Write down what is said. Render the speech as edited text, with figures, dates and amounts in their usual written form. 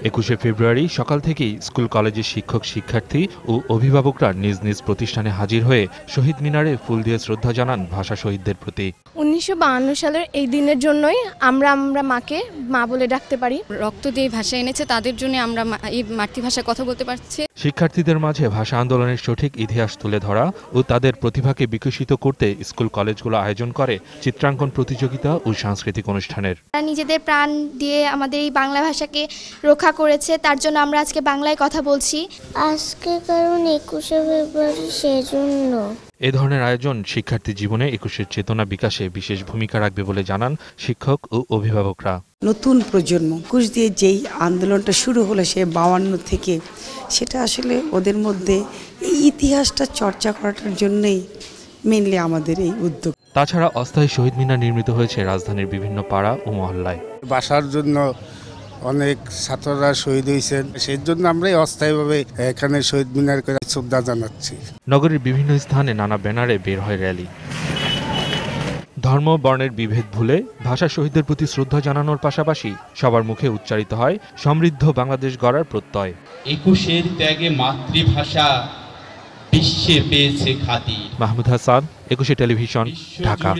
21শে ফেব্রুয়ারি সকাল থেকেই স্কুল কলেজের শিক্ষক শিক্ষার্থী ও অভিভাবকরা নিজ নিজ প্রতিষ্ঠানে হাজির হয়ে শহীদ মিনারে ফুল দিয়ে শ্রদ্ধা জানান ভাষা শহীদদের প্রতি। 1952 সালের এই দিনের জন্যই আমরা মাকে মা বলে ডাকতে পারি। রক্ত দিয়ে ভাষা এনেছে, তাদের জন্য আমরা এই মাতৃভাষায় কথা বলতে পারছি। শিক্ষার্থীদের মাঝে ভাষা আন্দোলনের সঠিক ইতিহাস তুলে ধরা ও তাদের প্রতিভাকে বিকশিত করতে স্কুল কলেজগুলো আয়োজন করে চিত্রাঙ্কন প্রতিযোগিতা ও সাংস্কৃতিক অনুষ্ঠানের। তারা নিজেদের প্রাণ দিয়ে আমাদের এই বাংলা ভাষাকে রক্ষা করেছে, তার জন্য আমরা আজকে বাংলায় কথা বলছি। আজকে কারণ 21শে ফেব্রুয়ারি, সেজন্য এ ধরনের আয়োজন শিক্ষার্থী জীবনে 21-এর চেতনা বিকাশে বিশেষ ভূমিকা রাখবে বলে জানান শিক্ষক ও অভিভাবকরা। নতুন প্রজন্ম 21 দিয়ে যেই আন্দোলনটা শুরু হলো সে 52 থেকে, সেটা আসলে ওদের মধ্যে এই ইতিহাসটা চর্চা করার জন্যই মেইনলি আমাদের এই উদ্যোগ। তাছাড়া অস্থায়ী শহীদ মিনার নির্মিত হয়েছে রাজধানীর বিভিন্ন পাড়া ও মহল্লায়। ভাষার জন্য অনেক ছাত্ররা শহীদ হয়েছেন, সেই জন্য আমরা অস্থায়ীভাবে এখানে শহীদ মিনার করে শ্রদ্ধা জানাচ্ছি। নগরীর বিভিন্ন স্থানে নানা ব্যানারে বের হয় র্যালি। ধর্ম বর্ণের বিভেদ ভুলে ভাষা শহীদদের প্রতি শ্রদ্ধা জানানোর পাশাপাশি সবার মুখে উচ্চারিত হয় সমৃদ্ধ বাংলাদেশ গড়ার প্রত্যয়। 21-এর ত্যাগে মাতৃভাষা বিশ্বে পেয়েছে খ্যাতি। মাহমুদ হাসান, 21শে টেলিভিশন, ঢাকা।